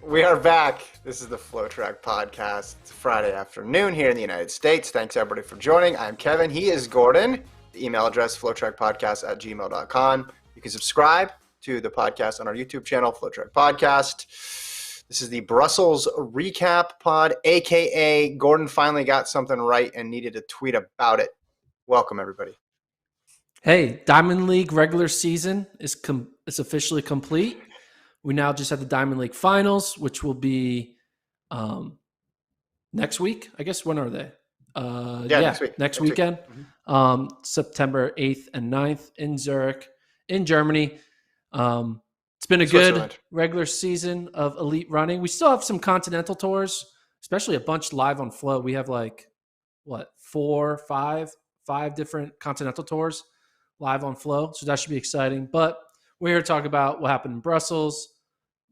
We are back. This is the FloTrack podcast. It's Friday afternoon here in the United States. Thanks everybody for joining. I'm Kevin. He is Gordon. The email address, flotrackpodcast@gmail.com. You can subscribe to the podcast on our YouTube channel, FloTrack Podcast. This is the Brussels recap pod, aka Gordon finally got something right and needed a tweet about it. Welcome everybody. Hey, Diamond League regular season is officially complete. We now just have the Diamond League finals, which will be next week. I guess, when are they? Next weekend. September 8th and 9th in Zurich, in Germany. It's been a good regular season of elite running. We still have some continental tours, especially a bunch live on Flow. We have five different continental tours live on Flow. So that should be exciting. But we're here to talk about what happened in Brussels,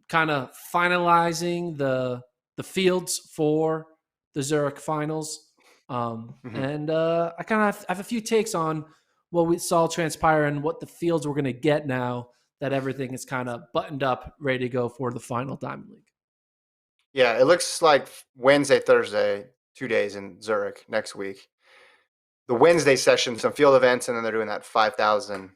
kind of finalizing the fields for the Zurich finals. And I kind of have a few takes on what we saw transpire and what the fields we're going to get now that everything is kind of buttoned up, ready to go for the final Diamond League. Yeah, it looks like Wednesday, Thursday, 2 days in Zurich next week. The Wednesday session, some field events, and then they're doing that 5,000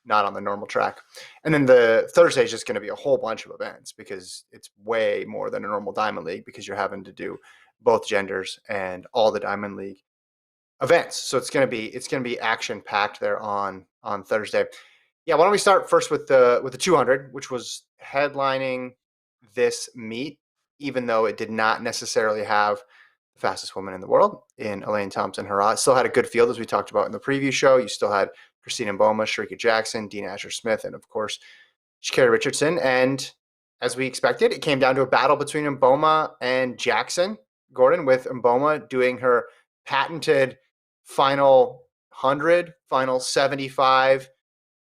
not on the normal track. And then the Thursday is just going to be a whole bunch of events because it's way more than a normal Diamond League because you're having to do both genders and all the Diamond League events. So it's going to be action packed there on Thursday. Yeah, why don't we start first with the 200, which was headlining this meet, even though it did not necessarily have the fastest woman in the world in Elaine Thompson-Herah. It still had a good field, as we talked about in the preview show. You still had Christina Mboma, Sharika Jackson, Dean Asher-Smith, and of course, Kerley Richardson. And as we expected, it came down to a battle between Mboma and Jackson, Gordon, with Mboma doing her patented final 100, final 75,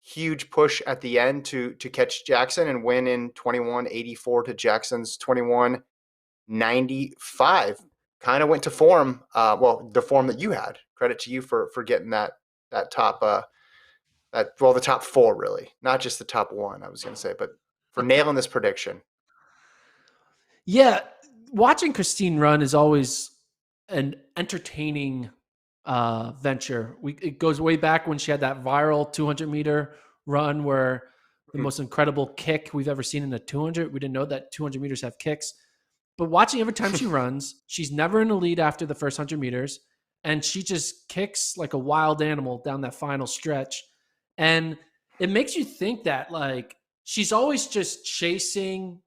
huge push at the end to catch Jackson and win in 21:84 to Jackson's 21:95. Kind of went to form, the form that you had. Credit to you for getting that top, the top four, really. Not just the top one, I was going to say, but for nailing this prediction. Yeah, watching Christine run is always an entertaining venture. It goes way back when she had that viral 200-meter run where the most incredible kick we've ever seen in a 200. We didn't know that 200 meters have kicks. But watching every time she runs, she's never in the lead after the first 100 meters, and she just kicks like a wild animal down that final stretch. And it makes you think that she's always just chasing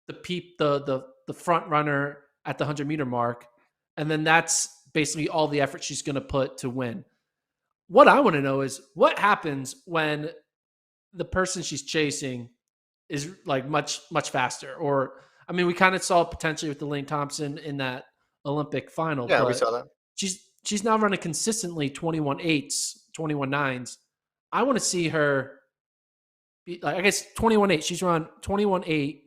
the front runner at the 100-meter mark, and then that's basically all the effort she's going to put to win. What I want to know is what happens when the person she's chasing is much, much faster. Or, I mean, we kind of saw potentially with Elaine Thompson in that Olympic final. Yeah, we saw that. She's now running consistently 21.8s, 21.9s. I want to see her be, 21.8. She's run 21.8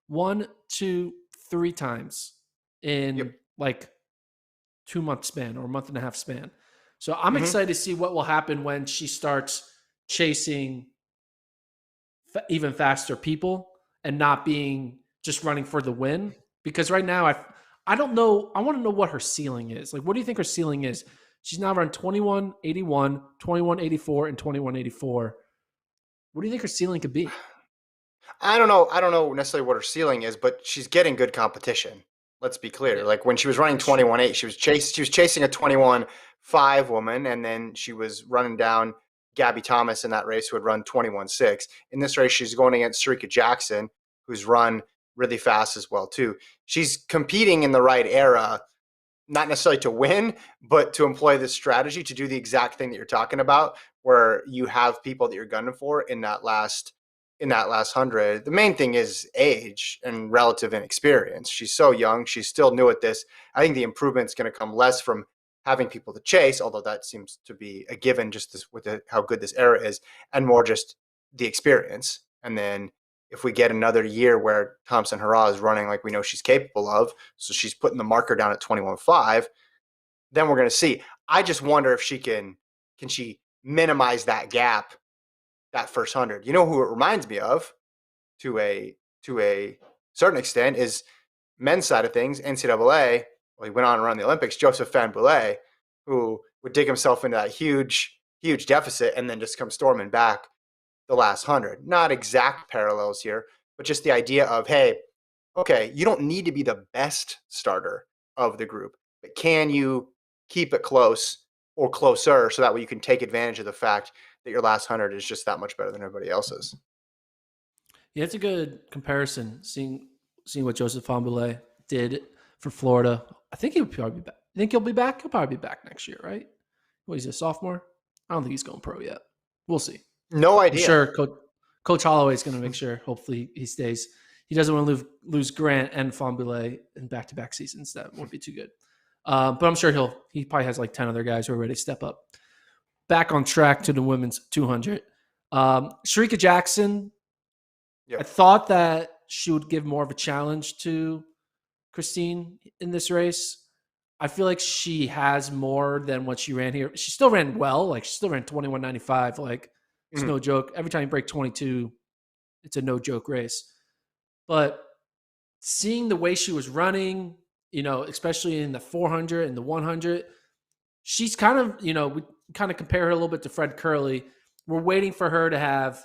1, 2, 3 times in 2-month span or a month and a half span. So I'm excited to see what will happen when she starts chasing even faster people and not being just running for the win. Because right now, I don't know. I want to know what her ceiling is. What do you think her ceiling is? She's now run 21.81, 21.84, and 21.84. What do you think her ceiling could be? I don't know necessarily what her ceiling is, but she's getting good competition. Let's be clear. Yeah. When she was running 21.8, she was chasing a 21.5 woman, and then she was running down Gabby Thomas in that race, who had run 21.6. In this race, she's going against Sharika Jackson, who's run really fast as well too. She's competing in the right era, not necessarily to win, but to employ this strategy to do the exact thing that you're talking about, where you have people that you're gunning for in that last 100. The main thing is age and relative inexperience. She's so young. She's still new at this. I think the improvement is going to come less from having people to chase, although that seems to be a given just with how good this era is, and more just the experience. And then if we get another year where Thompson-Herah is running like we know she's capable of, so she's putting the marker down at 21.5, then we're going to see. I just wonder if she can she minimize that gap, that first 100. You know who it reminds me of to a certain extent is men's side of things, NCAA. Well, he went on to run the Olympics. Joseph Fanboulet, who would dig himself into that huge deficit and then just come storming back the last 100. Not exact parallels here, but just the idea of, hey, okay, you don't need to be the best starter of the group, but can you keep it close or closer so that way you can take advantage of the fact that your last 100 is just that much better than everybody else's? Yeah, it's a good comparison. Seeing what Joseph Fahnbulleh did for Florida. I think he'll probably be back. You think he'll be back? He'll probably be back next year, right? What, he's a sophomore? I don't think he's going pro yet. We'll see. No I'm idea. sure Coach Holloway is going to make sure. Hopefully, he stays. He doesn't want to lose Grant and Fahnbulleh in back-to-back seasons. That won't be too good. But I'm sure he probably has like 10 other guys who are ready to step up. Back on track to the women's 200. Shericka Jackson. Yep. I thought that she would give more of a challenge to Christine in this race. I feel like she has more than what she ran here. She still ran well. Like, she still ran 21.95. Like, it's no joke. Every time you break 22, it's a no joke race. But seeing the way she was running, especially in the 400 and the 100, she's kind of, we kind of compare her a little bit to Fred Kerley. We're waiting for her to have,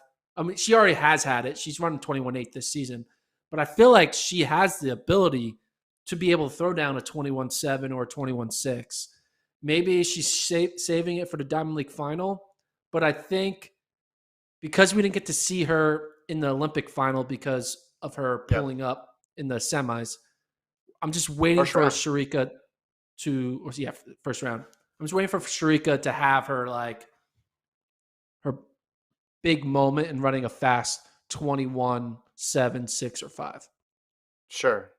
she already has had it. She's running 21.8 this season. But I feel like she has the ability to be able to throw down a 21.7 or a 21.6. Maybe she's saving it for the Diamond League final. But I think because we didn't get to see her in the Olympic final because of her pulling up in the semis, I'm just waiting for Shericka first round. I'm just waiting for Shericka to have her big moment in running a fast 21.7, 6, or 5. Sure.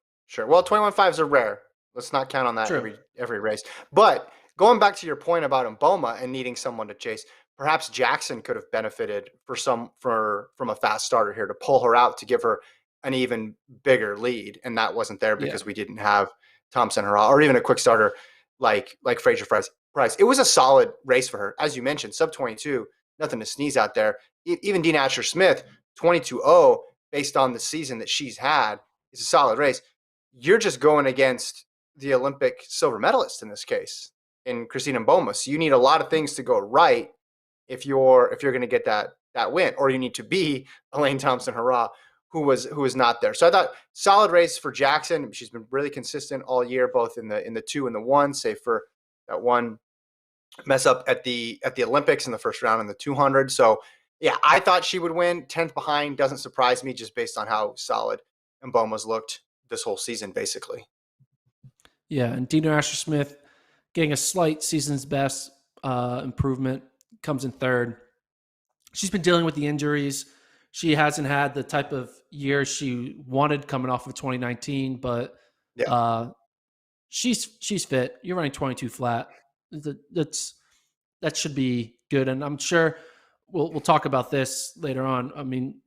Well, 21.5s are rare. Let's not count on that True. every race. But going back to your point about Mboma and needing someone to chase, perhaps Jackson could have benefited from a fast starter here to pull her out to give her an even bigger lead, and that wasn't there because we didn't have Thompson Hurrah or even a quick starter like Fraser Price. It was a solid race for her, as you mentioned, sub 22, nothing to sneeze out there. Even Dean Asher-Smith, 22.0, based on the season that she's had, is a solid race. You're just going against the Olympic silver medalist in this case, in Christine Mboma. So you need a lot of things to go right if you're going to get that win, or you need to be Elaine Thompson Hurrah, who was not there. So I thought solid race for Jackson. She's been really consistent all year, both in the 2 and the 1, save for that one mess up at the Olympics in the first round in the 200. So yeah, I thought she would win. 10th behind doesn't surprise me, just based on how solid Mboma's looked this whole season, basically. Yeah, and Dina Asher-Smith getting a slight season's best improvement, comes in third. She's been dealing with the injuries. She hasn't had the type of year she wanted coming off of 2019, but she's fit. You're running 22 flat. That should be good, and I'm sure we'll talk about this later on. I mean,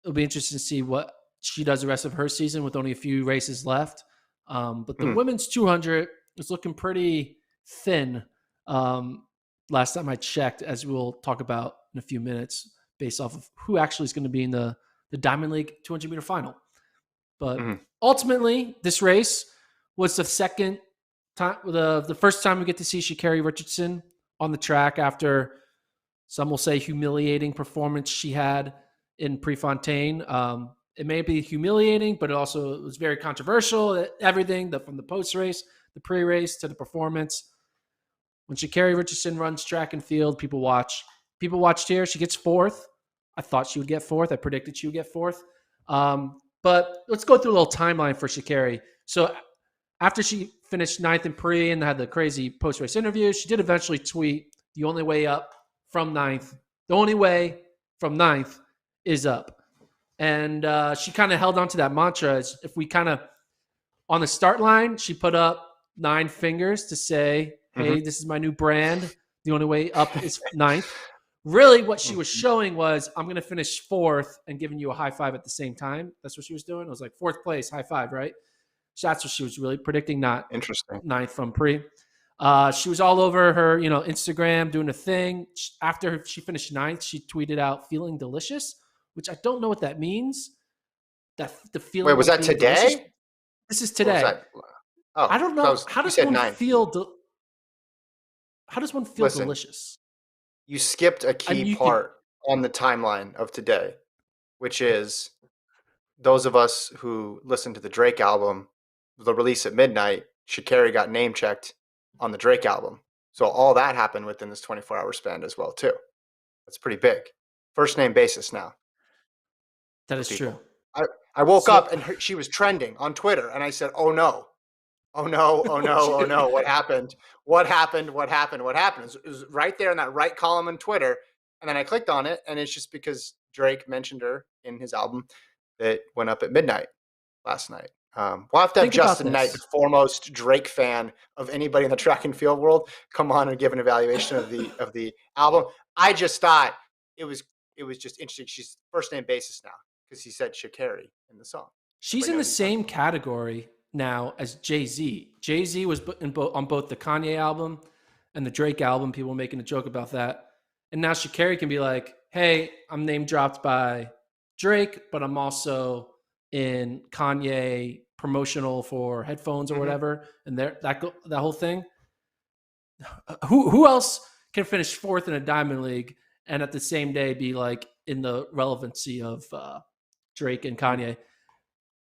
it'll be interesting to see what she does the rest of her season with only a few races left. But the women's 200 is looking pretty thin. Last time I checked, as we'll talk about in a few minutes, based off of who actually is going to be in the Diamond League 200-meter final. But ultimately, this race was the second time, the first time we get to see Kerley Richardson on the track after some will say humiliating performance she had in Prefontaine. It may be humiliating, but it was very controversial. Everything from the post-race, the pre-race, to the performance. When Kerley Richardson runs track and field, people watch. People watched here. She gets fourth. I thought she would get fourth. I predicted she would get fourth. But let's go through a little timeline for Kerley. So after she finished ninth in pre and had the crazy post-race interview, she did eventually tweet, the only way from ninth is up. And she kind of held on to that mantra. As if we kind of, on the start line, she put up 9 fingers to say, hey, this is my new brand. The only way up is ninth. Really, what she was showing was, I'm going to finish fourth and giving you a high five at the same time. That's what she was doing. It was like fourth place, high five, right? So that's what she was really predicting, not ninth from pre. She was all over her, Instagram doing a thing. After she finished ninth, she tweeted out feeling delicious, which I don't know what that means. That the Wait, feeling was of that being delicious. today? This is Or was today. that? I Oh, don't that know. was. How You does said one 9. feel? How does one feel Listen, delicious? you skipped a And key you could part on the timeline of today, which is those of us who listened to the Drake album, the release at midnight, Sha'Carri got name checked on the Drake album. So all that happened within this 24-hour span as well, too. That's pretty big. First name basis now that for is true. people. I woke So up and she was trending on Twitter, and I said, "Oh no, oh no, oh no, oh no, what happened? What happened? What happened? What happened?" It was right there in that right column on Twitter. And then I clicked on it, and it's just because Drake mentioned her in his album that went up at midnight last night. We'll have to have think about Justin Knight, the this. foremost Drake fan of anybody in the track and field world, come on and give an evaluation of the album. I just thought it was just interesting. She's first name basis now because he said Sha'Carri in the song. She's Everybody in the knows who he's talking same about. category now as Jay-Z. Jay-Z was on both the Kanye album and the Drake album. People making a joke about that. And now Sha'Carri can be like, hey, I'm name dropped by Drake, but I'm also in Kanye promotional for headphones or Mm-hmm. whatever. And that whole thing. Who else can finish fourth in a Diamond League and at the same day be like in the relevancy of Drake and Kanye?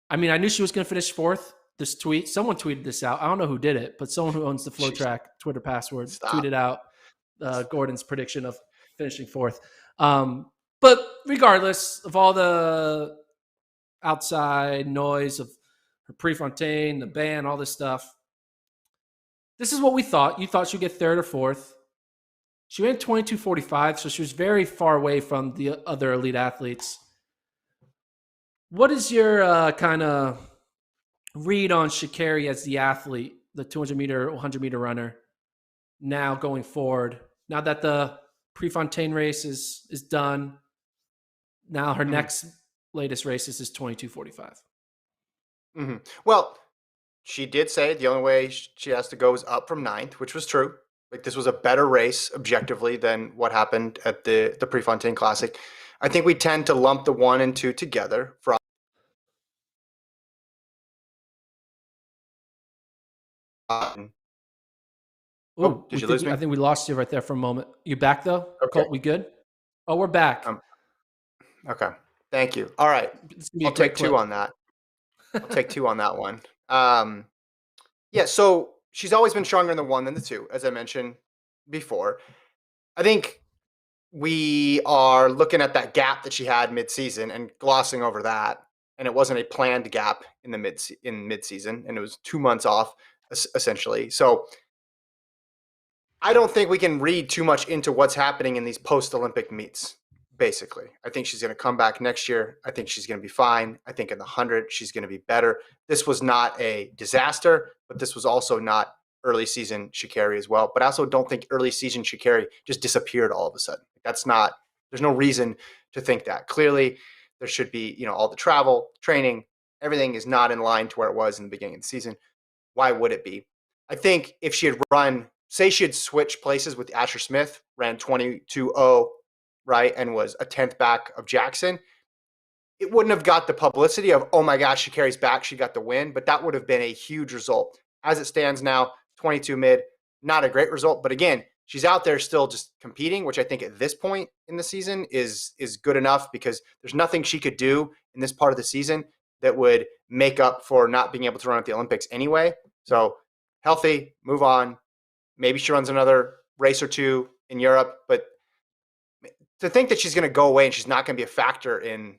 I mean, I knew she was going to finish fourth. This tweet, someone tweeted this out. I don't know who did it, but someone who owns the Jeez, FloTrack Twitter password stop. tweeted out Gordon's prediction of finishing fourth. But regardless of all the outside noise of her Prefontaine, the ban, all this stuff, this is what we thought. You thought she'd get third or fourth. She ran 22:45, so she was very far away from the other elite athletes. What is your kind of read on Sha'Carri as the athlete, the 200 meter, 100 meter runner, now going forward? Now that the Prefontaine race is done, now her Mm-hmm. next latest race is 22:45. Mm-hmm. Well, she did say the only way she has to go is up from ninth, which was true. Like this was a better race objectively than what happened at the Prefontaine Classic. I think we tend to lump the 1 and 2 together for. Oh, Oh, did you lose I me? think we lost you right there for a moment. You back though, Okay. Colt? We good? Oh, we're back. Okay. Thank you. All right. It's gonna be a I'll great take 2 clip. on that. I'll take 2 on that one. Yeah. So she's always been stronger in the 1 than the 2, as I mentioned before. I think we are looking at that gap that she had mid-season and glossing over that. And it wasn't a planned gap in the mid-season, and it was 2 months off essentially. So I don't think we can read too much into what's happening in these post-Olympic meets. Basically, I think she's going to come back next year. I think she's going to be fine. I think in the 100 she's going to be better. This was not a disaster, but this was also not early season Sha'Carri as well. But I also don't think early season Sha'Carri just disappeared all of a sudden. That's not. There's no reason to think that. Clearly, there should be all the travel, training, everything is not in line to where it was in the beginning of the season. Why would it be? I think if she had run, say she had switched places with Asher Smith, ran 22-0, right, and was a 10th back of Jackson, it wouldn't have got the publicity of, oh my gosh, she carries back, she got the win, but that would have been a huge result. As it stands now, 22 mid, not a great result, but again, she's out there still just competing, which I think at this point in the season is good enough because there's nothing she could do in this part of the season that would make up for not being able to run at the Olympics anyway. So healthy, move on. Maybe she runs another race or two in Europe, but to think that she's going to go away and she's not going to be a factor in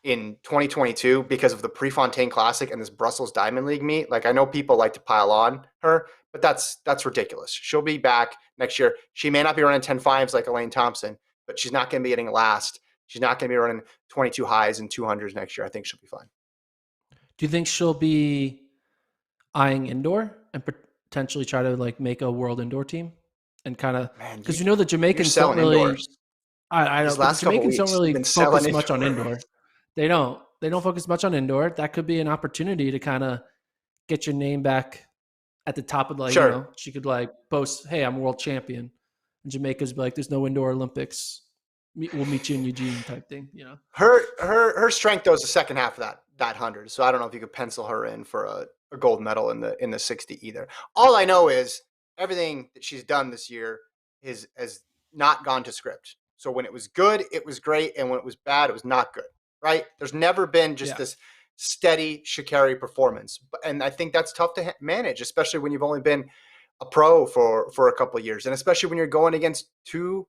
2022 because of the Prefontaine Classic and this Brussels Diamond League meet, like I know people like to pile on her, but that's ridiculous. She'll be back next year. She may not be running 10.5s like Elaine Thompson, but she's not going to be getting last. She's not going to be running 22 highs and 200s next year. I think she'll be fine. Do you think she'll be eyeing indoor and potentially try to like make a world indoor team and kind of Man, because the you're Jamaicans don't selling really. indoors. I These don't, but the last couple Jamaicans don't weeks, you've really been selling focus much on indoors. indoor. They don't. They don't focus much on indoor. That could be an opportunity to kind of get your name back at the top of Sure. she could like boast, hey, I'm world champion. And Jamaica's be like, there's no indoor Olympics. We'll meet you in Eugene type thing. Her strength though is the second half of that. that 100. So I don't know if you could pencil her in for a gold medal in the 60 either. All I know is everything that she's done this year has not gone to script. So when it was good, it was great, and when it was bad, it was not good. Right? There's never been just Yeah. this steady Sha'Carri performance, and I think that's tough to manage, especially when you've only been a pro for a couple of years, and especially when you're going against two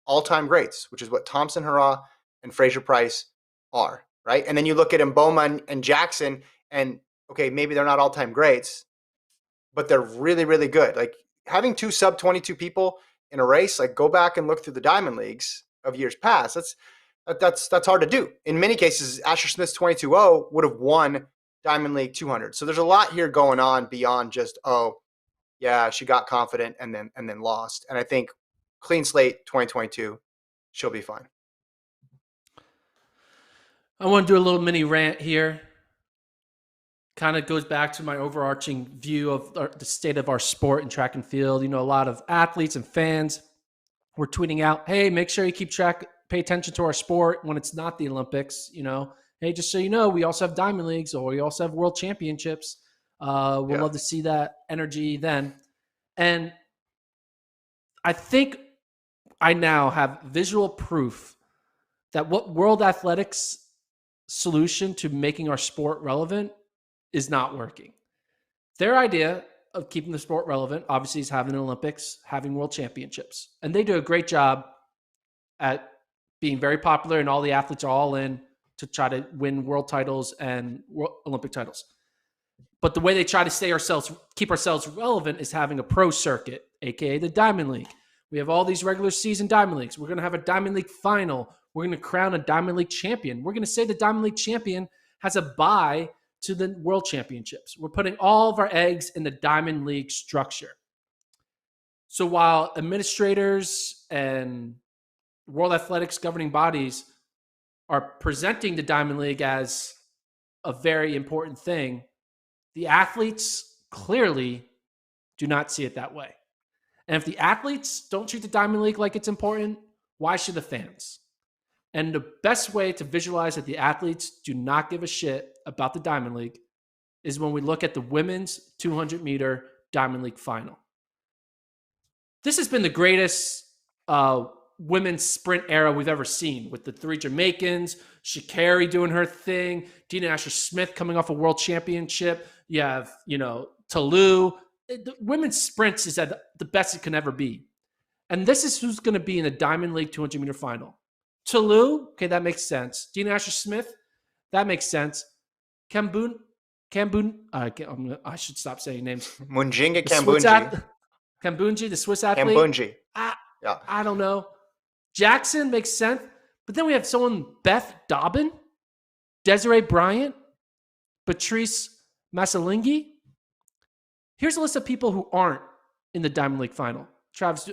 all-time greats, which is what Thompson Hurrah and Fraser Price are, right? And then you look at Mboma and Jackson, and okay, maybe they're not all-time greats, but they're really, really good. Like having two sub 22 people in a race, like go back and look through the Diamond Leagues of years past. That's hard to do. In many cases, Asher Smith's 22-0 would have won Diamond League 200. So there's a lot here going on beyond just, oh, yeah, she got confident and then lost. And I think clean slate 2022, she'll be fine. I want to do a little mini rant here. Kind of goes back to my overarching view of the state of our sport and track and field. You know, a lot of athletes and fans were tweeting out, hey, make sure you keep track, pay attention to our sport when it's not the Olympics. You know, hey, just so you know, we also have Diamond Leagues or we also have World Championships. We'll love to see that energy then. And I think I now have visual proof that what World Athletics solution to making our sport relevant is not working. Their idea of keeping the sport relevant, obviously, is having the Olympics, having World Championships. And they do a great job at being very popular, and all the athletes are all in to try to win world titles and Olympic titles. But the way they try to keep ourselves relevant is having a pro circuit, aka the Diamond League. We have all these regular season Diamond Leagues. We're going to have a Diamond League final. We're going to crown a Diamond League champion. We're going to say the Diamond League champion has a bye to the World Championships. We're putting all of our eggs in the Diamond League structure. So while administrators and World Athletics governing bodies are presenting the Diamond League as a very important thing, the athletes clearly do not see it that way. And if the athletes don't treat the Diamond League like it's important, why should the fans? And the best way to visualize that the athletes do not give a shit about the Diamond League is when we look at the women's 200-meter Diamond League final. This has been the greatest women's sprint era we've ever seen, with the three Jamaicans, Sha'Carri doing her thing, Dina Asher-Smith coming off a world championship. You have, Toulouse. The women's sprints is at the best it can ever be. And this is who's going to be in the Diamond League 200-meter final. Toulouse, okay, that makes sense. Dina Asher-Smith, that makes sense. I should stop saying names. Munjinga Kambunji. Kambunji, the Swiss athlete. Kambunji. I don't know. Jackson makes sense. But then we have someone, Beth Dobbin, Desiree Bryant, Patrice Massalingi. Here's a list of people who aren't in the Diamond League final. Travis,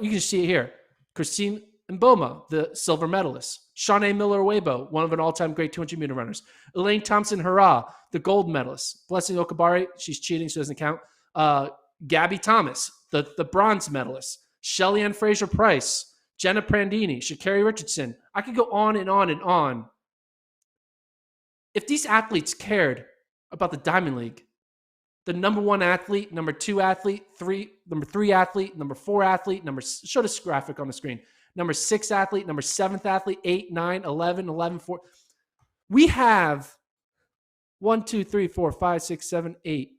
you can see it here. Christine Mboma, the silver medalist. Shanae Miller-Weibo, one of an all-time great 200-meter runners. Elaine Thompson-Herah, the gold medalist. Blessing Okabari, she's cheating, so it doesn't count. Gabby Thomas, the bronze medalist. Shelly-Ann Fraser-Price, Jenna Prandini, Sha'Carri Richardson. I could go on and on and on. If these athletes cared about the Diamond League, the number one athlete, number two athlete, number three athlete, number four athlete, show this graphic on the screen. Number six athlete, number seventh athlete, 8, 9, 11, 11, 4. We have 1, 2, 3, 4, 5, 6, 7, 8.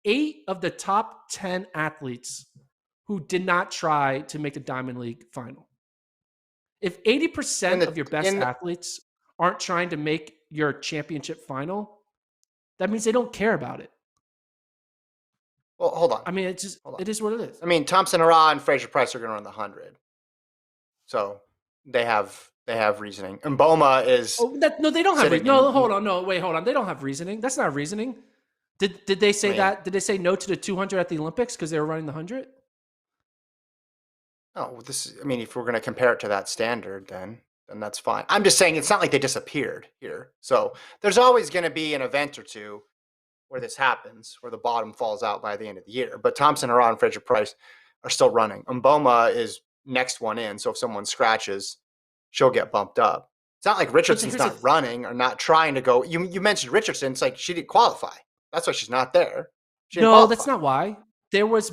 8 of the top 10 athletes who did not try to make the Diamond League final. If 80% of your best athletes aren't trying to make your championship final, that means they don't care about it. Well, hold on. I mean, it is what it is. I mean, Thompson Hurrah and Fraser Price are going to run the 100. So they have reasoning. And Mboma is no, they don't have reasoning. No, hold on. They don't have reasoning. That's not reasoning. Did they say that? Did they say no to the 200 at the Olympics because they were running the 100? Oh, if we're going to compare it to that standard, then that's fine. I'm just saying it's not like they disappeared here. So there's always going to be an event or two where this happens, where the bottom falls out by the end of the year. But Thompson Hurrah and Fraser Price are still running. Mboma is next one in, so if someone scratches, she'll get bumped up. It's not like But Richardson's here's the not running or not trying to go. You mentioned Richardson. It's like she didn't qualify. That's why she's not there. She didn't no, that's qualify. not why. There was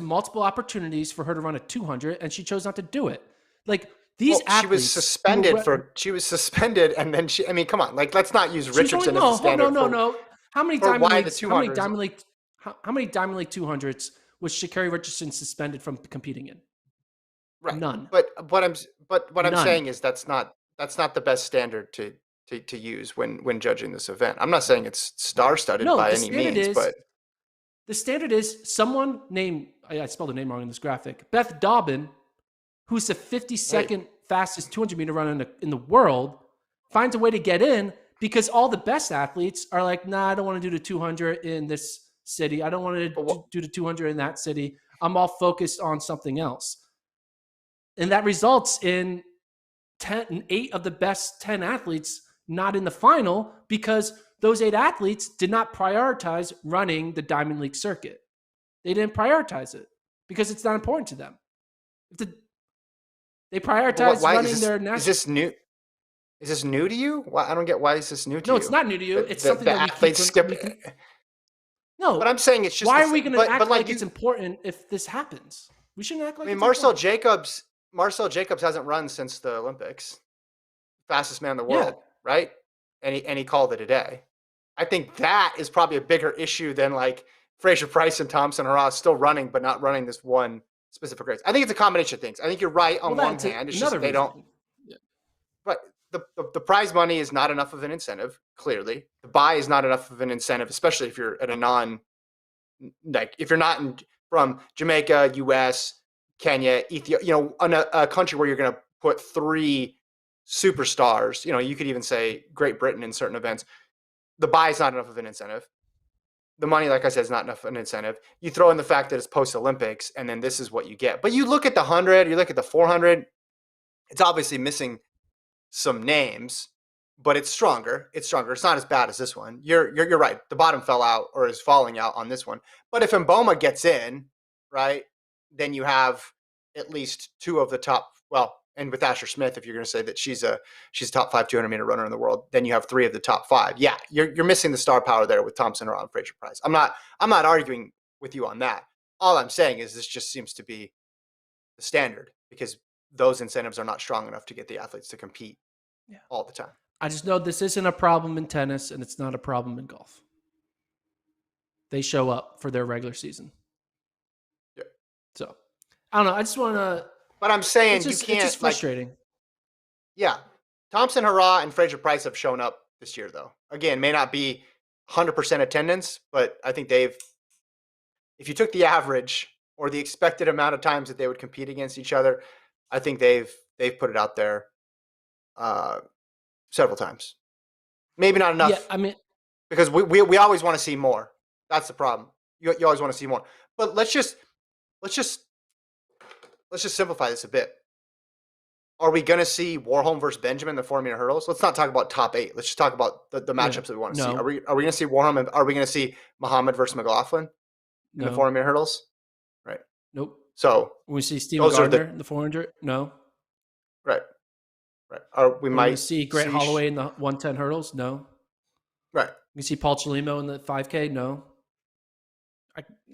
multiple opportunities for her to run a 200, and she chose not to do it. Like these Well, athletes who were, she was suspended, and then I mean, come on, like let's not use she was only Richardson as the no standard no. How many for Diamond why the Leagues? How many 200s. Diamond League? How many Diamond League 200s was Sha'Carri Richardson suspended from competing in? Right. None. But what I'm None. saying is that's not the best standard to use when judging this event. I'm not saying it's star studded No, by any means, but the standard is someone named I spelled her name wrong in this graphic. Beth Dobbin, who's the hey, 52nd fastest 200-meter runner in the world, finds a way to get in because all the best athletes are like, nah, I don't want to do the 200 in this city. I don't want but what, to do the 200 in that city. I'm all focused on something else. And that results in 8 of the best 10 athletes not in the final because those 8 athletes did not prioritize running the Diamond League circuit. They didn't prioritize it because it's not important to them. They prioritize why running their is national. this new? Is this new to you? Why I don't get why is this new to No, it's you? not new to you. It's something The that we keep. athletes skip. We can. But No, I'm saying it's just why are we going to but act like like it's you. important if this happens? We shouldn't act I like mean, it's important. Marcel Jacobs hasn't run since the Olympics. Fastest man in the Yeah. world, right? And he called it a day. I think that is probably a bigger issue than like Fraser Price and Thompson are still running, but not running this one specific race. I think it's a combination of things. I think you're right Well, on one that's hand. It's another just they don't. reason. Yeah. But the prize money is not enough of an incentive. Clearly, the buy is not enough of an incentive, especially if you're at a non like if you're not from Jamaica, U.S., Kenya, Ethiopia, in a country where you're going to put 3 superstars. You could even say Great Britain in certain events. The buy is not enough of an incentive. The money, like I said, is not enough of an incentive. You throw in the fact that it's post Olympics, and then this is what you get. But you look at the 100, you look at the 400. It's obviously missing some names, but it's stronger. It's stronger. It's not as bad as this one. You're right. The bottom fell out or is falling out on this one. But if Mboma gets in, right, then you have at least 2 of the top. Well, and with Asher Smith, if you're going to say that she's a top 5 200-meter runner in the world, then you have 3 of the top 5. Yeah, you're missing the star power there with Thompson or on Fraser Price. I'm not arguing with you on that. All I'm saying is this just seems to be the standard because those incentives are not strong enough to get the athletes to compete Yeah. all the time. I just know this isn't a problem in tennis, and it's not a problem in golf. They show up for their regular season. Yeah. So I don't know. I just want to. But I'm saying you It's just can't frustrating. yeah. Thompson, Hurrah, and Fraser Price have shown up this year, though. Again, may not be 100% attendance, but I think if you took the average or the expected amount of times that they would compete against each other, I think they've put it out there several times. Maybe not Yeah, enough I mean, because we always want to see more. That's the problem. You always want to see more. But let's just simplify this a bit. Are we going to see Warholm versus Benjamin in the 400-meter hurdles? Let's not talk about top 8. Let's just talk about the yeah, matchups that we want to see. no, Are we going to see Warholm? And are we going to see Muhammad versus McLaughlin in the no, 400-meter hurdles? Right. nope. So We see Stephen those are Gardner in the 400. No. right, right. We Are we going to might see Grant see Holloway in the 110 hurdles? No. right. We see Paul Chelimo in the 5K? No.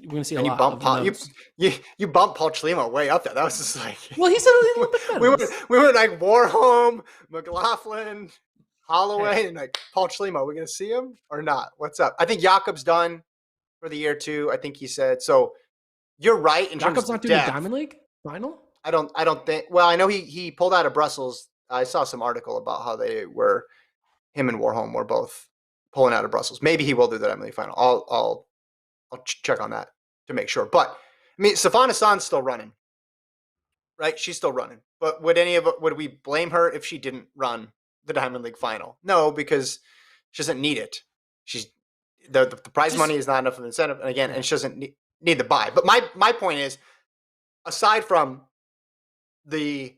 We're going to see a And lot of those. you bump Paul Chelimo way up there. That was just like Well, he's an Olympic medalist. we were like Warholm, McLaughlin, Holloway, and like Paul Chelimo. Are we going to see him or not? What's up? I think Jakob's done for the year too. I think he said so. You're right in terms Jacob's of not the doing the depth. Diamond League final? I don't think. Well, I know he pulled out of Brussels. I saw some article about how him and Warholm were both pulling out of Brussels. Maybe he will do the Diamond League final. I'll check on that to make sure. But I mean, Safana Hassan's still running, right? She's still running. But would we blame her if she didn't run the Diamond League final? No, because she doesn't need it. She's the prize money is not enough of an incentive, and again, and she doesn't need the buy. But my point is, aside from the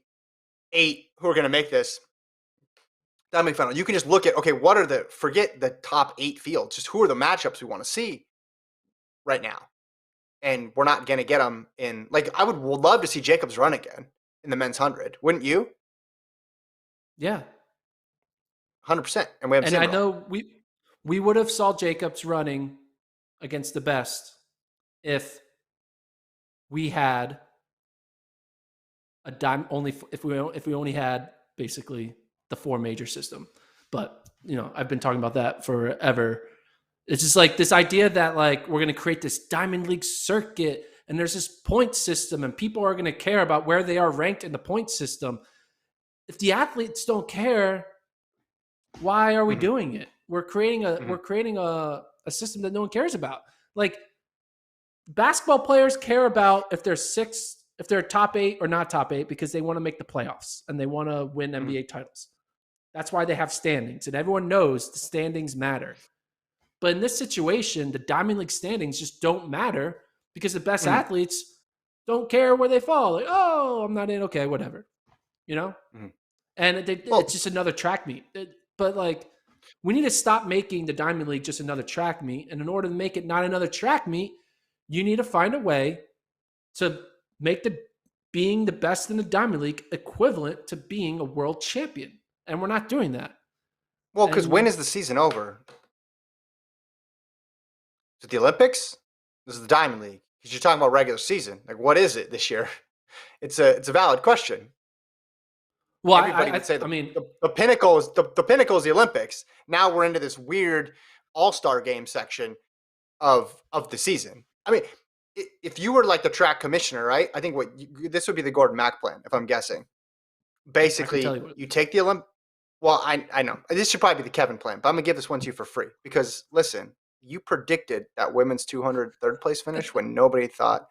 8 who are going to make this Diamond League final, you can just look at forget the top 8 fields, just who are the matchups we want to see right now. And we're not going to get them in. Like, I would love to see Jacobs run again in the men's 100. Wouldn't you? Yeah. 100%. And we haven't And seen I it all. know we would have saw Jacobs running against the best if we had a dime only if we only had basically the four major system. But I've been talking about that forever. It's just like this idea that like we're going to create this Diamond League circuit and there's this point system and people are going to care about where they are ranked in the point system. If the athletes don't care, why are we Mm-hmm. doing it? We're creating a Mm-hmm. we're creating a system that no one cares about. Like basketball players care about if they're six, if they're top eight or not top eight because they want to make the playoffs and they want to win Mm-hmm. NBA titles. That's why they have standings, and everyone knows the standings matter. But in this situation, the Diamond League standings just don't matter because the best Mm-hmm. athletes don't care where they fall. Like, oh, I'm not in. Okay, whatever. You know? Mm-hmm. And it's Well, just another track meet. But like, we need to stop making the Diamond League just another track meet. And in order to make it not another track meet, you need to find a way to make the being the best in the Diamond League equivalent to being a world champion. And we're not doing that. because when And is the season over? Is it the Olympics? This is the Diamond League. Because you're talking about regular season. Like, what is it this year? It's a valid question. well, Everybody would say I mean, the pinnacle is the pinnacle is the Olympics. Now we're into this weird all-star game section of the season. I mean, if you were like the track commissioner, right? I think this would be the Gordon Mack plan, if I'm guessing. I can tell you Basically, what. you take the Olymp. Well, I know this should probably be the Kevin plan, but I'm gonna give this one to you for free because listen, you predicted that women's 200 third place finish when nobody thought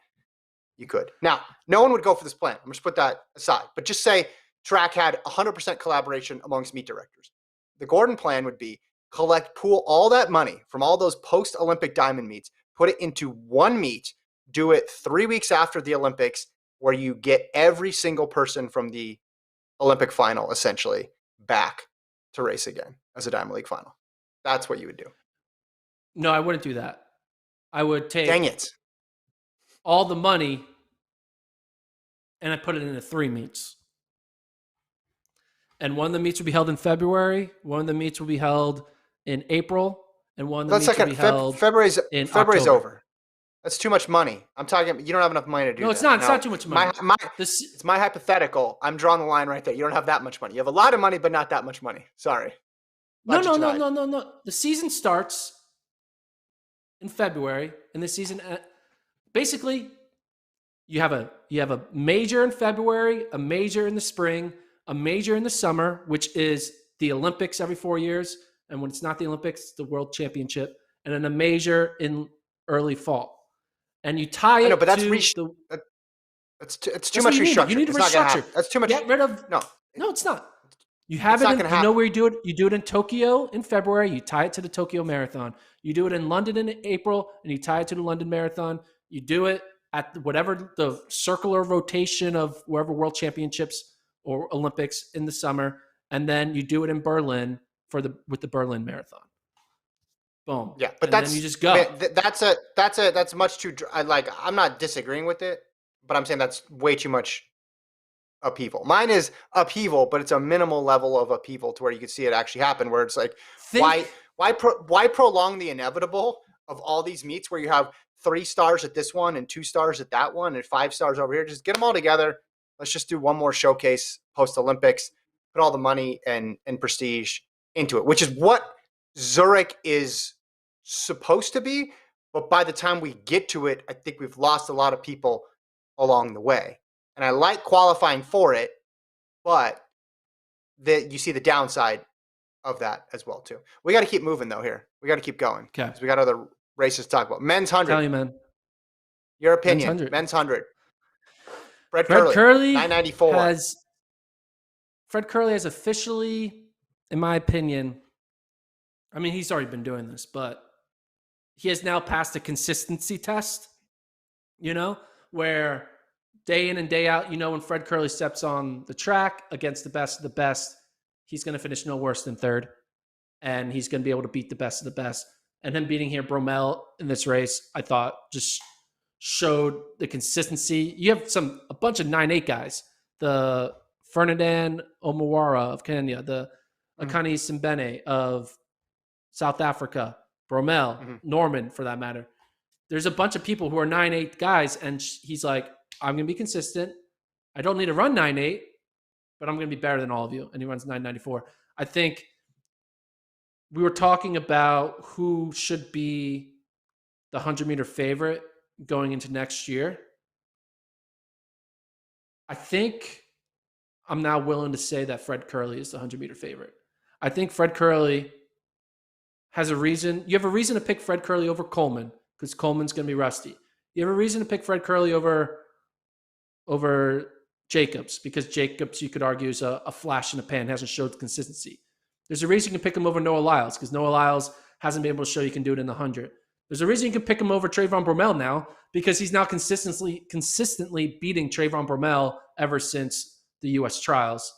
you could. Now, no one would go for this plan. I'm just put that aside, but just say track had 100% collaboration amongst meet directors. The Gordon plan would be pool all that money from all those post Olympic diamond meets, put it into one meet, do it 3 weeks after the Olympics, where you get every single person from the Olympic final essentially back to race again as a Diamond League final. That's what you would do. No, I wouldn't do that. I would Dang take it. all the money and I put it into three meets. And one of the meets will be held in February, one of the meets will be held in April, and one of the Let's meets will second. be held in February's October. over. That's too much money. I'm talking. You don't have enough money to do No, it's that. not. It's Now, not too much money. This it's my hypothetical. I'm drawing the line right there. You don't have that much money. You have a lot of money, but not that much money. Sorry. no, Budget no, no, denied. no, no, no. The season starts in February, and the season basically you have a major in February, a major in the spring, a major in the summer, which is the Olympics every 4 years, and when it's not the Olympics, it's the World Championship, and then a major in early fall. And you tie I know, but it that's to the it's too That's what much you need. You restructuring. need to It's not gonna happen. restructure. That's too much. Get rid of. No, No, it's not. You have it's it not in. gonna You know happen. where you do it. You do it in Tokyo in February. You tie it to the Tokyo Marathon. You do it in London in April, and you tie it to the London Marathon. You do it at whatever the circular rotation of wherever World Championships or Olympics in the summer, and then you do it in Berlin with the Berlin Marathon. Boom, Yeah, but and then you just I mean, go. that's much too. I'm not disagreeing with it, but I'm saying that's way too much upheaval. Mine is upheaval, but it's a minimal level of upheaval to where you can see it actually happen. Where it's like, why Think why prolong the inevitable of all these meets where you have 3 stars at this one and 2 stars at that one and 5 stars over here? Just get them all together. Let's just do one more showcase post Olympics. Put all the money and prestige into it, which is what Zurich is supposed to be. But by the time we get to it, I think we've lost a lot of people along the way. And I like qualifying for it, but you see the downside of that as well too. We got to keep moving though here. We got to keep going okay. because we got other races to talk about. Men's Tell 100. you, man. Your Men's opinion. 100. Men's 100. Fred Fred Kerley, Kerley 994. has Fred Kerley has officially, in my opinion, I mean, he's already been doing this, but he has now passed a consistency test, where day in and day out, when Fred Kerley steps on the track against the best of the best, he's going to finish no worse than third, and he's going to be able to beat the best of the best. And him beating here Bromell in this race, I thought just showed the consistency. You have a bunch of 9.8 guys. The Ferdinand Omawara of Kenya, the Mhm. Akani Simbene of South Africa, Bromell, Mhm. Norman for that matter. There's a bunch of people who are 9'8" guys, and he's like, I'm going to be consistent. I don't need to run 9'8", but I'm going to be better than all of you. And he runs 9.94. I think we were talking about who should be the 100-meter favorite going into next year. I think I'm now willing to say that Fred Kerley is the 100-meter favorite. I think Fred Kerley has a reason. You have a reason to pick Fred Kerley over Coleman because Coleman's going to be rusty. You have a reason to pick Fred Kerley over Jacobs because Jacobs, you could argue, is a flash in the pan, hasn't showed consistency. There's a reason you can pick him over Noah Lyles because Noah Lyles hasn't been able to show you can do it in the 100. There's a reason you can pick him over Trayvon Bromell now because he's now consistently beating Trayvon Bromell ever since the U.S. trials.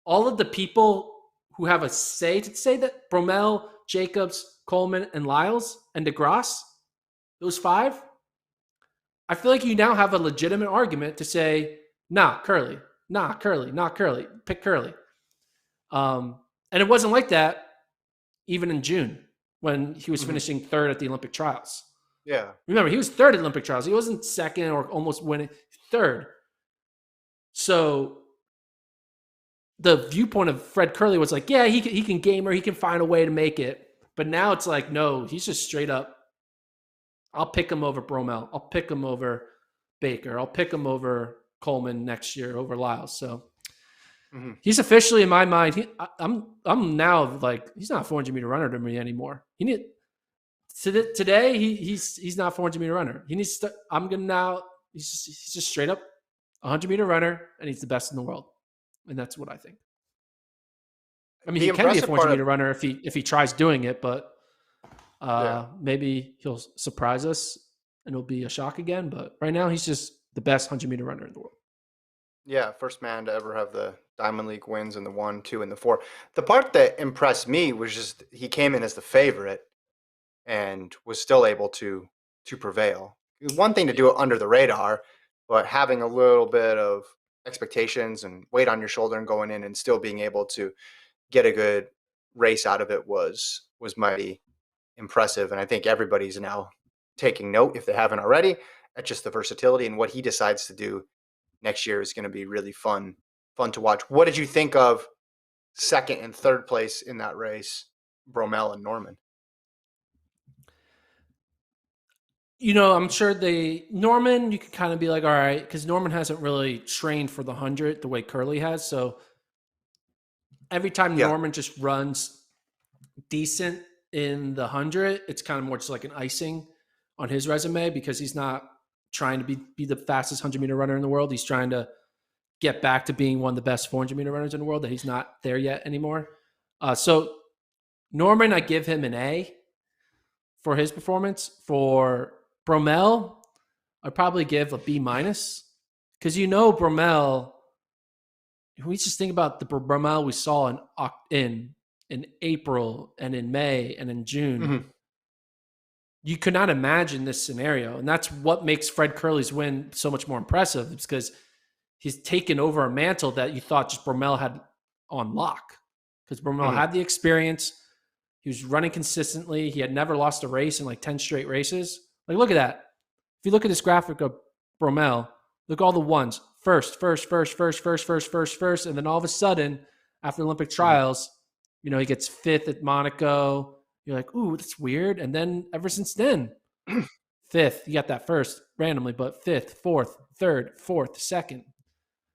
All of the people who have a say to say that Bromell, Jacobs, Coleman, and Lyles and DeGrasse, those five, I feel like you now have a legitimate argument to say, nah, Kerley, not Kerley, pick Kerley. And it wasn't like that even in June when he was Mhm. finishing third at the Olympic trials. Yeah. Remember, he was third at Olympic trials. He wasn't second or almost winning, third. So the viewpoint of Fred Kerley was like, yeah, he can gamer, he can find a way to make it. But now it's like, no, he's just straight up. I'll pick him over Bromell. I'll pick him over Baker. I'll pick him over Coleman next year over Lyles. So Mhm. he's officially in my mind. I'm now like he's not a 400-meter runner to me anymore. Today he's not a 400-meter runner. He needs to. I'm gonna now. He's just straight up 100-meter runner, and he's the best in the world, and that's what I think. I mean, The he can be a impressive part 400-meter of runner if he tries doing it, but yeah. maybe he'll surprise us and it'll be a shock again. But right now, he's just the best 100-meter runner in the world. Yeah, first man to ever have the Diamond League wins in the 1, 2, and the 4. The part that impressed me was just he came in as the favorite and was still able to prevail. One thing to do it under the radar, but having a little bit of expectations and weight on your shoulder and going in and still being able to get a good race out of it was mighty impressive. And I think everybody's now taking note, if they haven't already, at just the versatility and what he decides to do next year is going to be really fun to watch. What did you think of second and third place in that race, Bromell and Norman? I'm sure Norman, you could kind of be like, all right, because Norman hasn't really trained for the 100 the way Kerley has. So every time Yeah. Norman just runs decent in the 100, it's kind of more just like an icing on his resume because he's not trying to be the fastest 100-meter runner in the world. He's trying to get back to being one of the best 400-meter runners in the world that he's not there yet anymore. So Norman, I give him an A for his performance. For Bromell, I'd probably give a B minus because Bromell. We just think about the Bromell we saw in April and in May and in June. Mm-hmm. You could not imagine this scenario, and that's what makes Fred Kerley's win so much more impressive. It's because he's taken over a mantle that you thought just Bromell had on lock. Because Bromell Mm-hmm. had the experience, he was running consistently. He had never lost a race in like 10 straight races. Like, look at that. If you look at this graphic of Bromell, look at all the ones. First, and then all of a sudden, after Olympic Mm-hmm. trials, he gets fifth at Monaco. You're like, ooh, that's weird. And then ever since then, fifth, you got that first randomly, but fifth, fourth, third, fourth, second.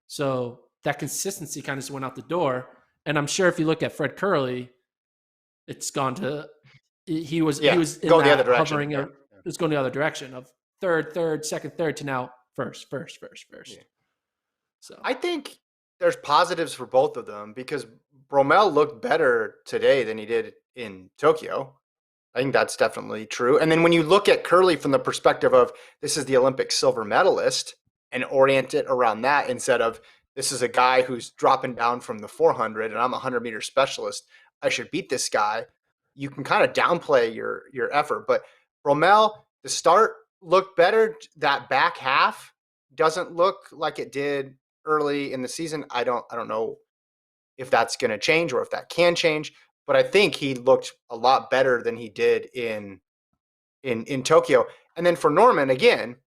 So that consistency kind of just went out the door. And I'm sure if you look at Fred Kerley, it's gone to he Yeah, was in going the other that direction. hovering. Yeah. It's going the other direction of third, second, third to now first. Yeah. So I think there's positives for both of them because Bromell looked better today than he did in Tokyo. I think that's definitely true. And then when you look at Kerley from the perspective of this is the Olympic silver medalist and orient it around that instead of this is a guy who's dropping down from the 400 and I'm a 100-meter specialist, I should beat this guy. You can kind of downplay your effort. But Bromell, the start looked better. That back half doesn't look like it did early in the season. I don't know if that's going to change or if that can change. But I think he looked a lot better than he did in Tokyo. And then for Norman, again,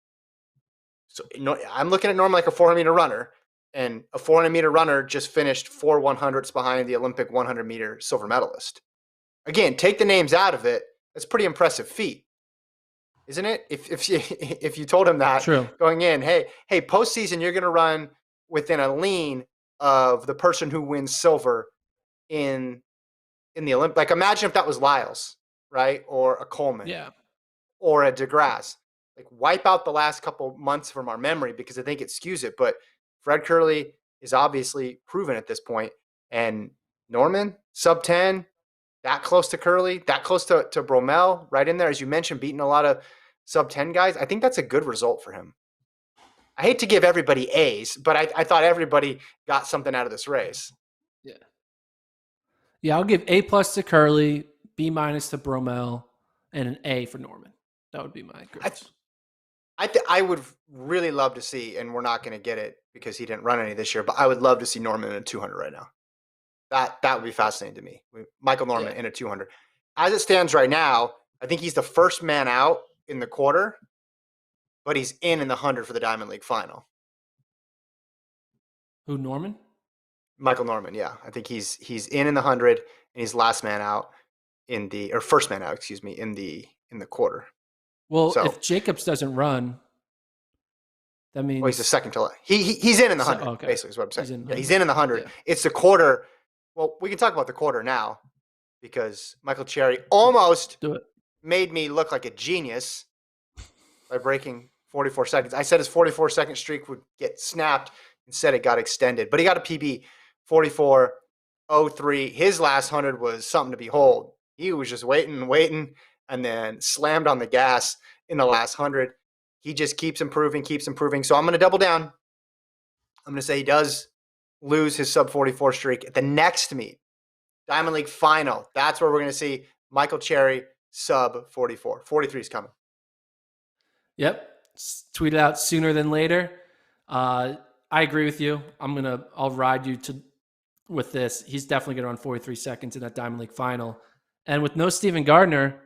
so I'm looking at Norman like a 400-meter runner, and a 400-meter runner just finished 4/100ths behind the Olympic 100-meter silver medalist. Again, take the names out of it. That's a pretty impressive feat, isn't it? If you told him that True. going in, hey, postseason, you're going to run within a lean of the person who wins silver in the Olympic. Like, imagine if that was Lyles, right, or a Coleman, Yeah. or a DeGrasse. Like, wipe out the last couple months from our memory because I think it skews it. But Fred Kerley is obviously proven at this point, and Norman sub 10, that close to Kerley, that close to Bromell, right in there, as you mentioned, beating a lot of sub 10 guys. I think that's a good result for him. I hate to give everybody A's, but I thought everybody got something out of this race. Yeah. Yeah, I'll give A+ to Kerley, B- to Bromell, and an A for Norman. That would be my grades. I would really love to see, and we're not going to get it because he didn't run any this year, but I would love to see Norman in a 200 right now. That would be fascinating to me. Michael Norman in a 200. As it stands right now, I think he's the first man out in the quarter, but he's in the 100 for the Diamond League final. Who, Norman? Michael Norman, yeah. I think he's in the 100, and he's last man out first man out, excuse me, in the quarter. Well, so, if Jacobs doesn't run, that means he's the second to last. He's in the 100. Okay. Basically, is what I'm saying. He's in the 100. Yeah. It's the quarter. Well, we can talk about the quarter now because Michael Cherry almost made me look like a genius by breaking 44 seconds. I said his 44-second streak would get snapped. Instead, it got extended. But he got a PB, 44:03. His last 100 was something to behold. He was just waiting, and then slammed on the gas in the last 100. He just keeps improving. So I'm going to double down. I'm going to say he does lose his sub 44 streak at the next meet, Diamond League final. That's where we're going to see Michael Cherry sub 44. 43 is coming. Yep. Tweet it out sooner than later. I agree with you. I'll ride you with this. He's definitely going to run 43 seconds in that Diamond League final. And with no Steven Gardner,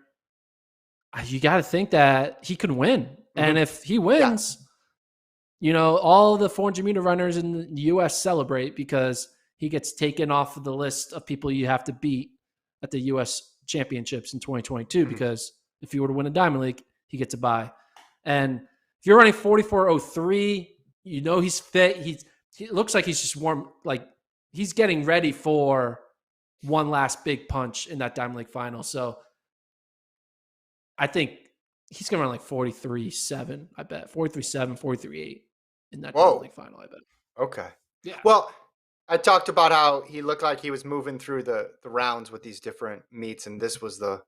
you got to think that he could win. Mm-hmm. And if he wins, all the 400-meter runners in the U.S. celebrate because he gets taken off of the list of people you have to beat at the U.S. championships in 2022. Mm-hmm. Because if you were to win a Diamond League, he gets a bye. And if you're running 44:03, he's fit. He looks like he's just warm. Like he's getting ready for one last big punch in that Diamond League final. So I think he's going to run like 43.7, I bet. 43.7, 43.8 in that Diamond League final, I bet. Okay. Yeah. Well, I talked about how he looked like he was moving through the rounds with these different meets, and this was the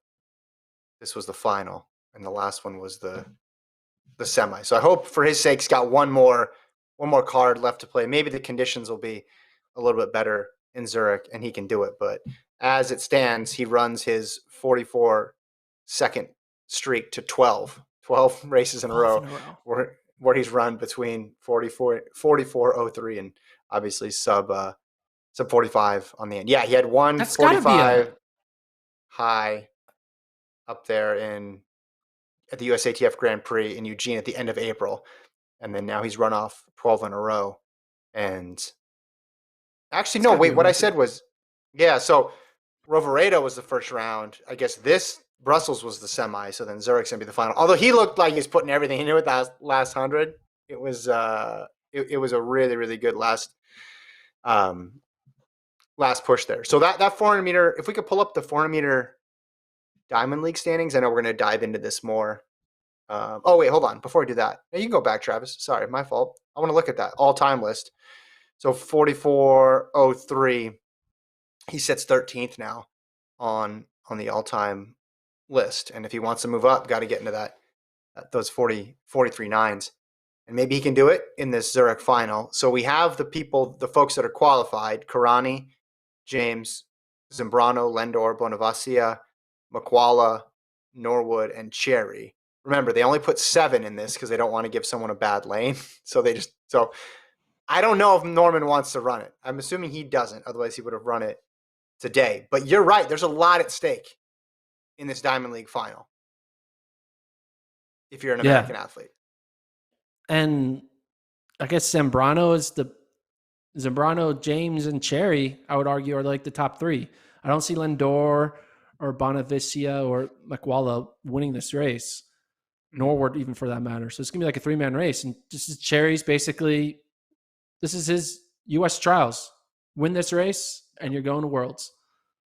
final, and the last one was the semi. So I hope for his sake he's got one more card left to play. Maybe the conditions will be a little bit better in Zurich and he can do it. But as it stands, he runs his 44-second streak to 12 races in a row where he's run between 44:03 and obviously sub 45 on the end. Yeah, he had one 45 high up there at the USATF Grand Prix in Eugene at the end of April. And then now he's run off 12 in a row. And actually, no, wait, what I said was, so Roveredo was the first round. I guess Brussels was the semi, so then Zurich's going to be the final. Although he looked like he's putting everything into it that last 100. It was it was a really, really good last push there. So that 400-meter, if we could pull up the 400-meter Diamond League standings, I know we're going to dive into this more. Wait, hold on. Before I do that, now you can go back, Travis. Sorry, my fault. I want to look at that all-time list. So 44:03, he sits 13th now on the all-time list. And if he wants to move up, got to get into those 43 nines. And maybe he can do it in this Zurich final. So we have the folks that are qualified: Karani, James, Zambrano, Lendor, Bonavassia, McQualla, Norwood, and Cherry. Remember, they only put 7 in this because they don't want to give someone a bad lane. So I don't know if Norman wants to run it. I'm assuming he doesn't. Otherwise, he would have run it today. But you're right. There's a lot at stake in this Diamond League final if you're an Yeah. American athlete. And I guess Zambrano, James, and Cherry, I would argue, are like the top three. I don't see Lindor or Bonavicia or Makwala winning this race, Norwood even for that matter. So it's going to be like a three-man race. And this is Cherry's basically, this is his U.S. trials. Win this race, and you're going to Worlds.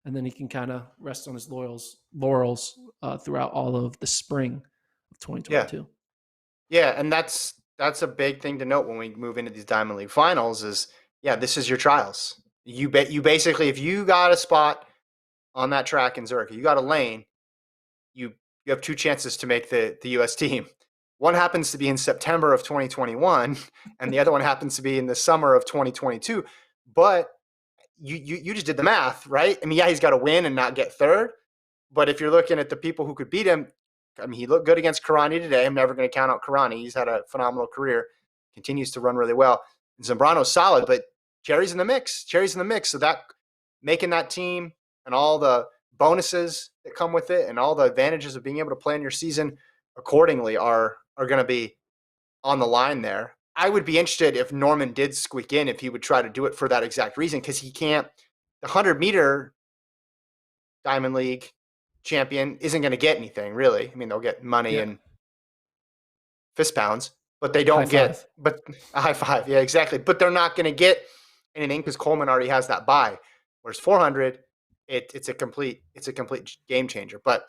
And then he can kind of rest on his laurels throughout all of the spring of Yeah. 2022. Yeah, and that's a big thing to note when we move into these Diamond League finals is, yeah, this is your trials. You basically, if you got a spot on that track in Zurich, you got a lane, you have two chances to make the US team. One happens to be in September of 2021 and the other one happens to be in the summer of 2022. But you just did the math, right? I mean, yeah, he's got to win and not get third, but if you're looking at the people who could beat him, I mean, he looked good against Karani today. I'm never going to count out Karani. He's had a phenomenal career, continues to run really well. And Zambrano's solid, but Cherry's in the mix. So that making that team and all the bonuses that come with it and all the advantages of being able to plan your season accordingly are going to be on the line there. I would be interested if Norman did squeak in, if he would try to do it for that exact reason, because he can't. The 100-meter Diamond League champion isn't going to get anything, really. I mean, they'll get money and fist pounds, but they don't get but a high five. Yeah, exactly. But they're not going to get anything because Coleman already has that bye. Whereas 400, it's a complete game changer. But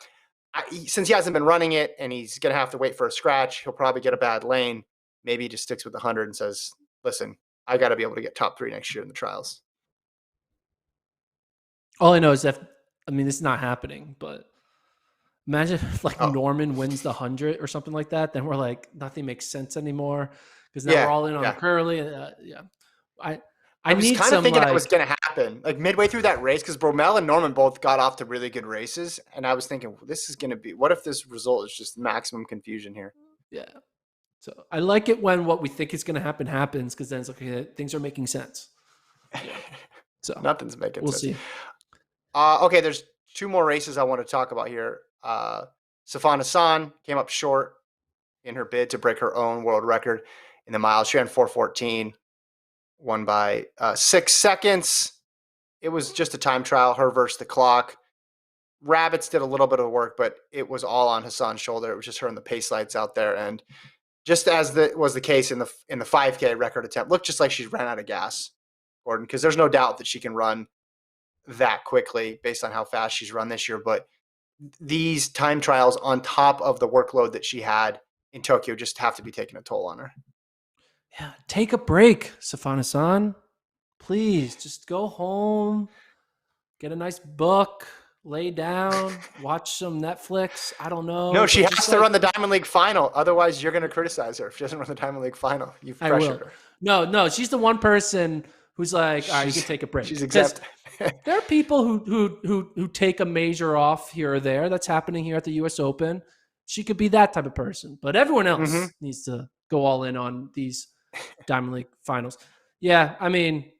since he hasn't been running it and he's going to have to wait for a scratch, he'll probably get a bad lane. Maybe he just sticks with the 100 and says, "Listen, I got to be able to get top 3 next year in the trials." All I know is that, I mean, this is not happening, but imagine if like Norman wins the 100 or something like that. Then we're like, nothing makes sense anymore because now we're all in on the Kerley. I was need kind of thinking that was going to happen like midway through that race because Bromell and Norman both got off to really good races. And I was thinking, well, this is going to be, what if this result is just maximum confusion here? Yeah. So I like it when what we think is going to happen happens because then it's okay, things are making sense. Yeah. So nothing's making sense. We'll see. Okay, there's 2 more races I want to talk about here. Sifan Hassan came up short in her bid to break her own world record in the miles. She ran 4:14, won by 6 seconds. It was just a time trial, her versus the clock. Rabbits did a little bit of work, but it was all on Hassan's shoulder. It was just her and the pace lights out there. And just as was the case in the 5K record attempt, looked just like she ran out of gas, Gordon, because there's no doubt that she can run that quickly based on how fast she's run this year. But these time trials on top of the workload that she had in Tokyo just have to be taking a toll on her. Yeah, take a break, Sifan Hassan. Please just go home, get a nice book, lay down, watch some Netflix. I don't know. No, she has to run the Diamond League final. Otherwise, you're going to criticize her if she doesn't run the Diamond League final. You've pressured her. No, she's the one person who's like, all right, you can take a break. She's exempt. There are people who take a major off here or there. That's happening here at the U.S. Open. She could be that type of person, but everyone else needs to go all in on these Diamond League finals. Yeah, I mean,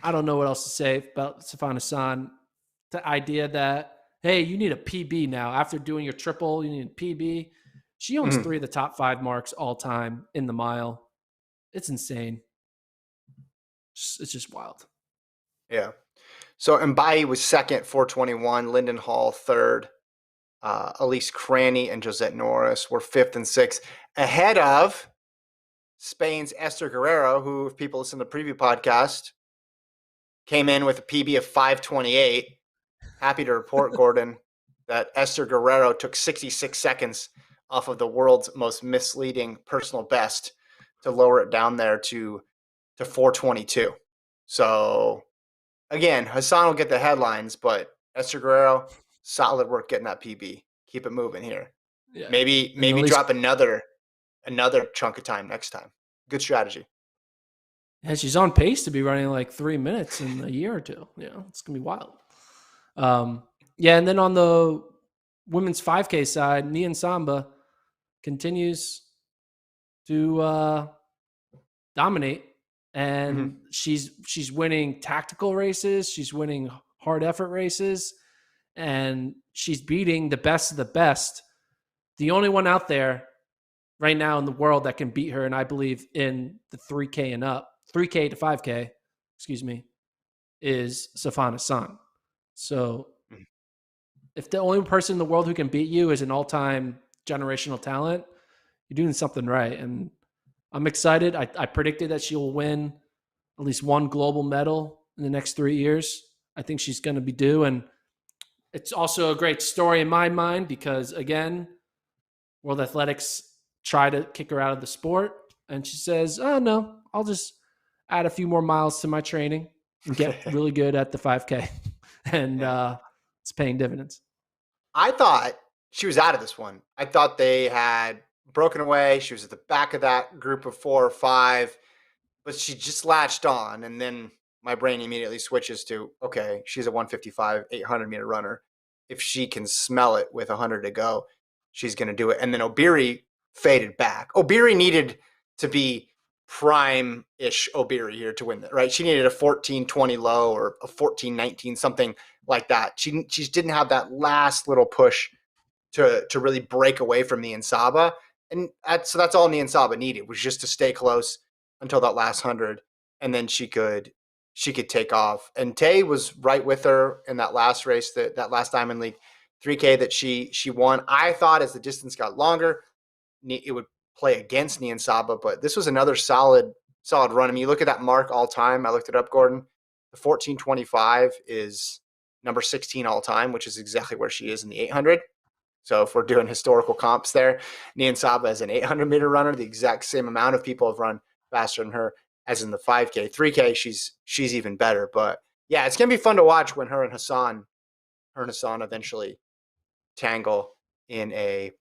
I don't know what else to say about Sifan Hassan. The idea that, hey, you need a PB now. After doing your triple, you need a PB. She owns 3 of the top 5 marks all time in the mile. It's insane. It's just wild. Yeah. So Mbai was second, 4:21. Lyndon Hall third. Elise Cranny and Josette Norris were 5th and 6th, ahead of Spain's Esther Guerrero, who, if people listen to the preview podcast, came in with a PB of 5:28. Happy to report, Gordon, that Esther Guerrero took 66 seconds off of the world's most misleading personal best to lower it down there to 4:22. So, again, Hassan will get the headlines, but Esther Guerrero, solid work getting that PB. Keep it moving here. Yeah. Maybe drop another chunk of time next time. Good strategy. Yeah, she's on pace to be running like 3 minutes in a year or two. Yeah, it's gonna be wild. Yeah, and then on the women's 5K side, Nian Samba continues to dominate. Mm-hmm. And she's winning tactical races, she's winning hard effort races, and she's beating the best of the best. The only one out there right now in the world that can beat her, and I believe in the 3K and up, 3K to 5K, excuse me, is Safana San. So if the only person in the world who can beat you is an all-time generational talent, you're doing something right. And I'm excited. I predicted that she will win at least one global medal in the next 3 years. I think she's going to be due. And it's also a great story in my mind because, again, World Athletics try to kick her out of the sport. And she says, oh, no, I'll just add a few more miles to my training and get really good at the 5K. And Yeah. it's paying dividends. I thought she was out of this one. I thought they had broken away. She was at the back of that group of 4 or 5, but she just latched on. And then my brain immediately switches to, okay, she's a 155, 800-meter runner. If she can smell it with 100 to go, she's going to do it. And then Obiri faded back. Obiri needed to be prime-ish Obiri here to win that, right? She needed a 14:20 low or a 14:19, something like that. She didn't have that last little push to really break away from Niansaba. And so that's all Niansaba needed, was just to stay close until that last 100, and then she could take off. And Tay was right with her in that last race, that last Diamond League 3K that she won. I thought as the distance got longer, it would play against Niansaba, but this was another solid run. I mean, you look at that mark all time. I looked it up, Gordon. The 14:25 is number 16 all time, which is exactly where she is in the 800. So if we're doing historical comps there, Niansaba is an 800-meter runner. The exact same amount of people have run faster than her as in the 5K. 3K, she's even better. But yeah, it's gonna be fun to watch when her and Hassan eventually tangle in a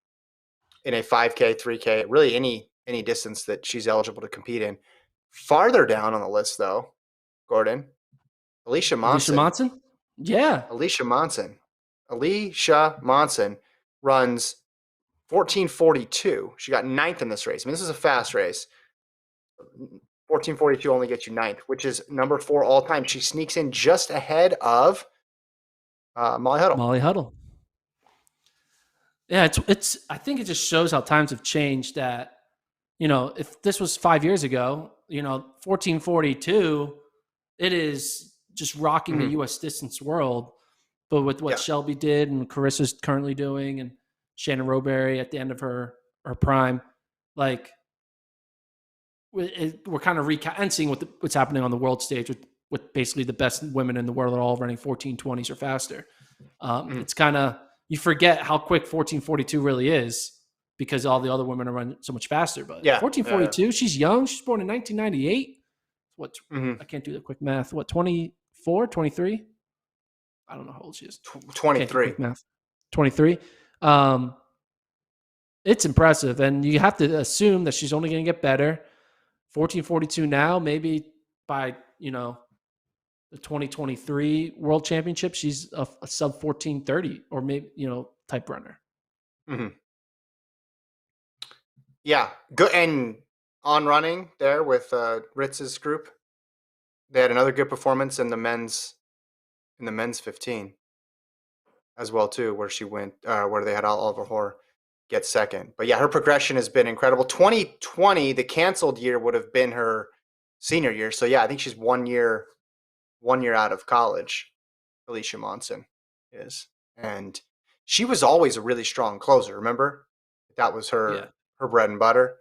5K, 3K, really any distance that she's eligible to compete in. Farther down on the list, though, Gordon, Alicia Alicia Monson. Monson? Yeah. Alicia Monson. Alicia Monson runs 14:42. She got ninth in this race. I mean, this is a fast race. 14:42 only gets you ninth, which is number 4 all time. She sneaks in just ahead of Molly Huddle. Molly Huddle. Yeah, it's. I think it just shows how times have changed. That if this was 5 years ago, 14:42, it is just rocking Mm-hmm. the U.S. distance world. But with what Yeah. Shelby did and Carissa's currently doing, and Shannon Roberry at the end of her prime, like we're kind of and seeing what's happening on the world stage with basically the best women in the world are all running 14:20s or faster. It's kind of, you forget how quick 14:42 really is because all the other women are running so much faster. But Yeah. 14:42, she's young. She's born in 1998. What? Mm-hmm. I can't do the quick math. What, 24, 23? I don't know how old she is. 23. Quick math. 23. It's impressive, and you have to assume that she's only going to get better. 14:42 now, maybe by the 2023 World Championship, she's a sub 14:30 or maybe type runner. Mm-hmm. Yeah, good. And on running there with Ritz's group, they had another good performance in the men's 15 as well too, where she went where they had Oliver Hoare get second. But yeah, her progression has been incredible. 2020, the canceled year, would have been her senior year. So yeah, I think she's 1 year out of college. Alicia Monson is, and she was always a really strong closer. Remember, that was her bread and butter.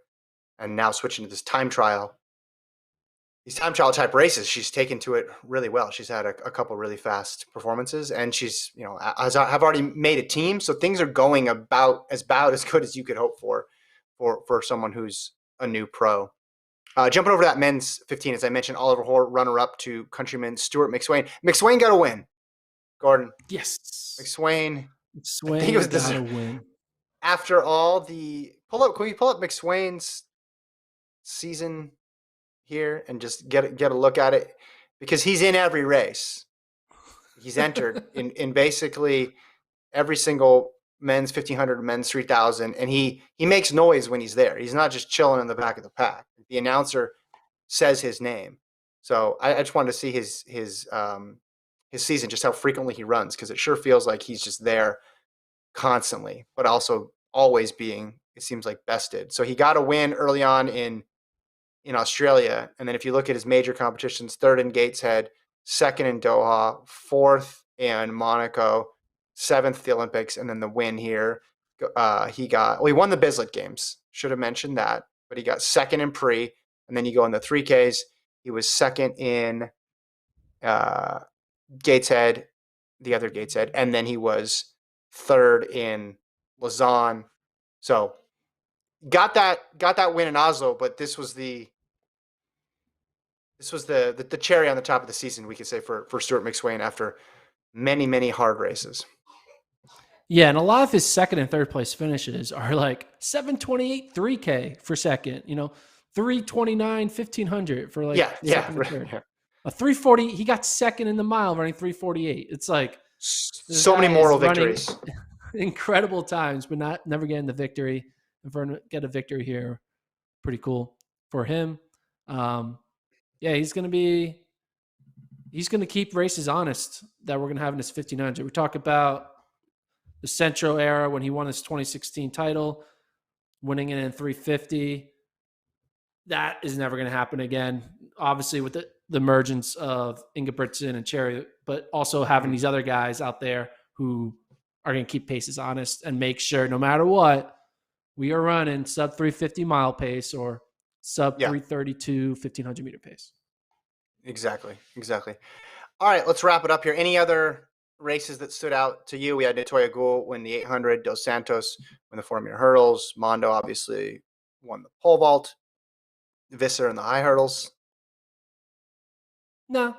And now switching to this time trial, these time trial type races, she's taken to it really well. She's had a couple really fast performances, and she's have already made a team, so things are going about as good as you could hope for someone who's a new pro. Jumping over to that men's 15, as I mentioned, Oliver Hoare, runner up to countryman Stuart McSwain. McSwain got a win. Gordon. Yes. McSwain. McSwain, I think it was got a win. After all the can we pull up McSwain's season here and just get a look at it, because he's in every race. He's entered in basically every single men's 1500, men's 3000, and he makes noise when he's there. He's not just chilling in the back of the pack. The announcer says his name. So I just wanted to see his season, just how frequently he runs, because it sure feels like he's just there constantly, but also always being, it seems like, bested. So he got a win early on in Australia, and then if you look at his major competitions, third in Gateshead, second in Doha, fourth in Monaco, seventh at the Olympics, and then the win here. He won the Bislett Games. Should have mentioned that, but he got second in pre, and then you go in the 3Ks. He was second in Gateshead, the other Gateshead, and then he was third in Lausanne. So got that win in Oslo, but this was the cherry on the top of the season, we could say, for Stuart McSwain after many hard races. Yeah, and a lot of his second and third place finishes are like 7:28 3K for second, 3:29 1500 for like second and third. Yeah. A 3:40, he got second in the mile running 3:48. It's like so many moral victories. Incredible times, but never getting the victory. And for him to get a victory here, pretty cool for him. Yeah, he's going to keep races honest that we're going to have in this 1500. We talk about the Centro era when he won his 2016 title, winning it in 350. That is never going to happen again. Obviously, with the emergence of Ingebrigtsen and Cherry, but also having these other guys out there who are going to keep paces honest and make sure no matter what, we are running sub 350 mile pace or sub 332 1500 meter pace. Exactly. All right, let's wrap it up here. Any other races that stood out to you? We had Natoya Gould win the 800, Dos Santos win the 400-meter hurdles, Mondo obviously won the pole vault, Visser in the high hurdles. No.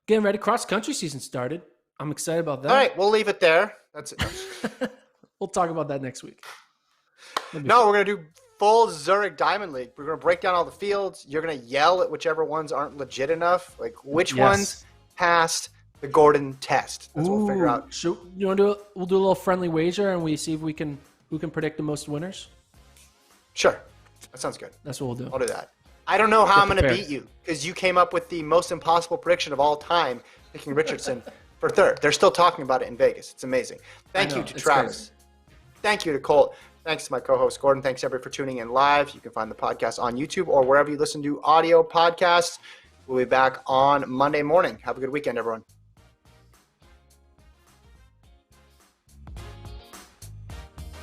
Getting ready. Cross-country season started. I'm excited about that. All right, we'll leave it there. That's it. We'll talk about that next week. No, we're going to do full Zurich Diamond League. We're going to break down all the fields. You're going to yell at whichever ones aren't legit enough. Like, which ones passed the Gordon test. That's what we'll figure out. You want to we'll do a little friendly wager and we see if who can predict the most winners? Sure. That sounds good. That's what we'll do. I'll do that. I don't know how I'm going to beat you because you came up with the most impossible prediction of all time, picking Richardson for third. They're still talking about it in Vegas. It's amazing. Thank you to Travis. Crazy. Thank you to Colt. Thanks to my co-host, Gordon. Thanks, everybody, for tuning in live. You can find the podcast on YouTube or wherever you listen to audio podcasts. We'll be back on Monday morning. Have a good weekend, everyone.